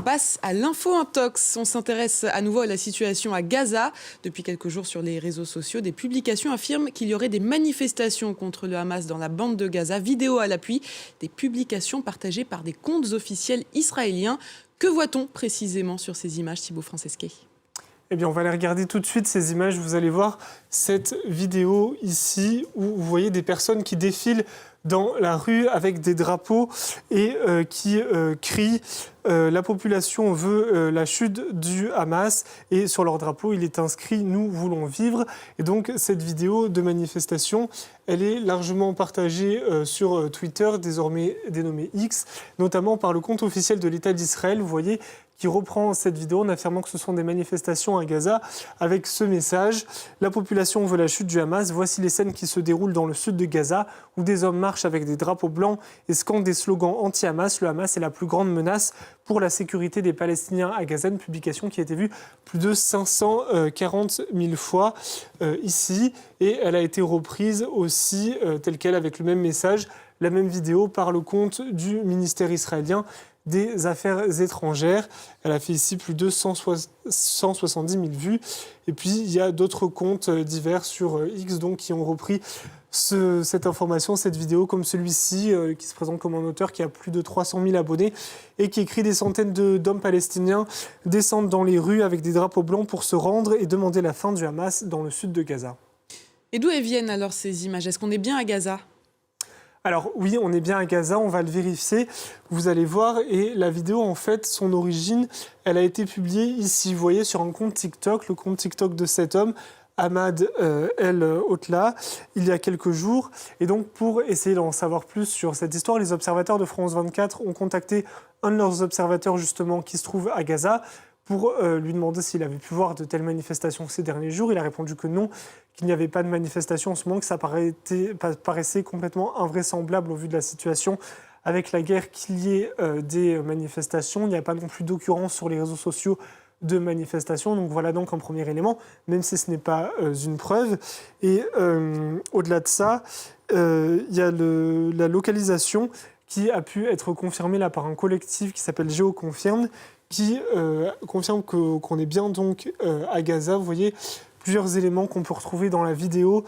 passe à l'info intox. On s'intéresse à nouveau à la situation à Gaza. Depuis quelques jours sur les réseaux sociaux, des publications affirment qu'il y aurait des manifestations contre le Hamas dans la bande de Gaza. Vidéo à l'appui, des publications partagées par des comptes officiels israéliens. Que voit-on précisément sur ces images, Thibaut Francesquet ? Eh bien, on va aller regarder tout de suite ces images. Vous allez voir cette vidéo ici où vous voyez des personnes qui défilent dans la rue avec des drapeaux et qui crient la population veut la chute du Hamas et sur leur drapeau il est inscrit nous voulons vivre. Et donc cette vidéo de manifestation elle est largement partagée sur Twitter, désormais dénommé X, notamment par le compte officiel de l'État d'Israël. Vous voyez qui reprend cette vidéo en affirmant que ce sont des manifestations à Gaza avec ce message « La population veut la chute du Hamas. Voici les scènes qui se déroulent dans le sud de Gaza où des hommes marchent avec des drapeaux blancs et scandent des slogans anti-Hamas. Le Hamas est la plus grande menace pour la sécurité des Palestiniens à Gaza ». Une publication qui a été vue plus de 540 000 fois ici et elle a été reprise aussi telle qu'elle avec le même message, la même vidéo par le compte du ministère israélien des Affaires étrangères. Elle a fait ici plus de 170 000 vues. Et puis, il y a d'autres comptes divers sur X donc, qui ont repris cette information, cette vidéo, comme celui-ci, qui se présente comme un auteur qui a plus de 300 000 abonnés et qui écrit des centaines d'hommes palestiniens descendent dans les rues avec des drapeaux blancs pour se rendre et demander la fin du Hamas dans le sud de Gaza. Et d'où elles viennent alors ces images ? Est-ce qu'on est bien à Gaza ? Alors oui, on est bien à Gaza, on va le vérifier, vous allez voir. Et la vidéo, en fait, son origine, elle a été publiée ici, vous voyez, sur un compte TikTok, le compte TikTok de cet homme, Ahmad El Otla, il y a quelques jours. Et donc, pour essayer d'en savoir plus sur cette histoire, les observateurs de France 24 ont contacté un de leurs observateurs, justement, qui se trouve à Gaza, pour lui demander s'il avait pu voir de telles manifestations ces derniers jours. Il a répondu que non, qu'il n'y avait pas de manifestation en ce moment, que ça paraissait complètement invraisemblable au vu de la situation avec la guerre qu'il y ait des manifestations. Il n'y a pas non plus d'occurrence sur les réseaux sociaux de manifestations. Donc voilà donc un premier élément, même si ce n'est pas une preuve. Et au-delà de ça, il y a la localisation qui a pu être confirmée là par un collectif qui s'appelle GeoConfirme, qui confirme qu'on est bien donc à Gaza. Vous voyez plusieurs éléments qu'on peut retrouver dans la vidéo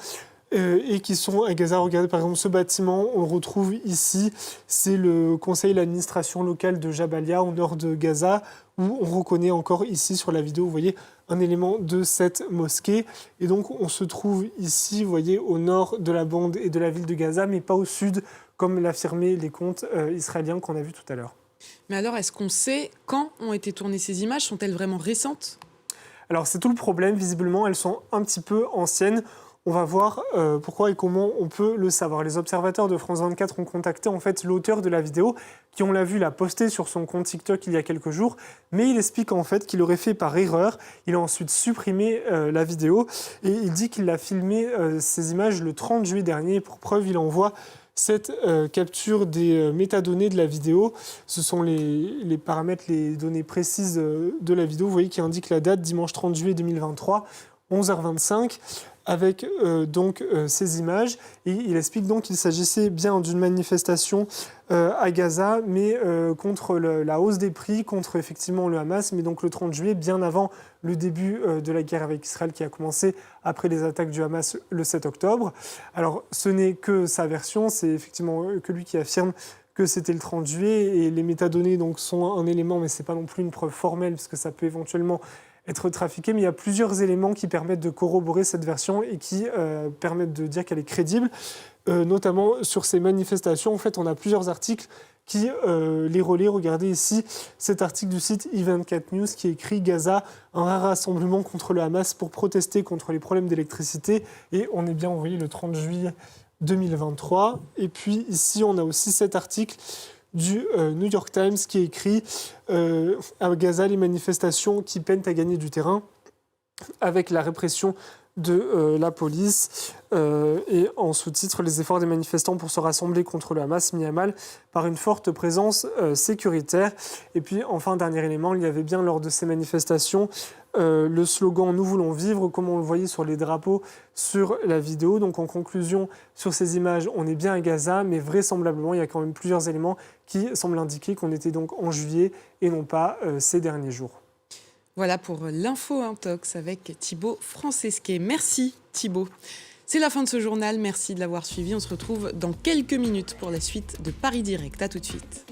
et qui sont à Gaza. Regardez par exemple ce bâtiment, on le retrouve ici, c'est le conseil d'administration locale de Jabalia au nord de Gaza, où on reconnaît encore ici sur la vidéo, vous voyez, un élément de cette mosquée. Et donc on se trouve ici, vous voyez, au nord de la bande et de la ville de Gaza, mais pas au sud, comme l'affirmaient les comptes israéliens qu'on a vus tout à l'heure. Mais alors, est-ce qu'on sait quand ont été tournées ces images ? Sont-elles vraiment récentes ? Alors, c'est tout le problème. Visiblement, elles sont un petit peu anciennes. On va voir pourquoi et comment on peut le savoir. Les observateurs de France 24 ont contacté en fait l'auteur de la vidéo qui, on l'a vu, l'a postée sur son compte TikTok il y a quelques jours. Mais il explique en fait qu'il aurait fait par erreur. Il a ensuite supprimé la vidéo et il dit qu'il a filmé ces images le 30 juillet dernier. Pour preuve, il envoie cette capture des métadonnées de la vidéo. Ce sont les paramètres, les données précises de la vidéo. Vous voyez qui indique la date, dimanche 30 juillet 2023, 11h25, avec ces images. Et il explique donc qu'il s'agissait bien d'une manifestation à Gaza, mais contre la hausse des prix, contre effectivement le Hamas, mais donc le 30 juillet, bien avant le début de la guerre avec Israël qui a commencé après les attaques du Hamas le 7 octobre. Alors ce n'est que sa version, c'est effectivement que lui qui affirme que c'était le 30 juillet et les métadonnées donc, sont un élément, mais ce n'est pas non plus une preuve formelle puisque ça peut éventuellement être trafiqué, mais il y a plusieurs éléments qui permettent de corroborer cette version et qui permettent de dire qu'elle est crédible, notamment sur ces manifestations. En fait, on a plusieurs articles qui les relaient. Regardez ici cet article du site i24 News qui écrit « Gaza, un rare rassemblement contre le Hamas pour protester contre les problèmes d'électricité ». Et on est bien envoyé le 30 juillet 2023. Et puis ici, on a aussi cet article du New York Times qui écrit à Gaza, les manifestations qui peinent à gagner du terrain. avec la répression de la police et en sous-titre les efforts des manifestants pour se rassembler contre le Hamas mis à mal par une forte présence sécuritaire. Et puis enfin, dernier élément, il y avait bien lors de ces manifestations le slogan « Nous voulons vivre », comme on le voyait sur les drapeaux sur la vidéo. Donc en conclusion, sur ces images, on est bien à Gaza, mais vraisemblablement, il y a quand même plusieurs éléments qui semblent indiquer qu'on était donc en juillet et non pas ces derniers jours. Voilà pour l'info Intox avec Thibaut Francesquet. Merci Thibaut. C'est la fin de ce journal, merci de l'avoir suivi. On se retrouve dans quelques minutes pour la suite de Paris Direct. À tout de suite.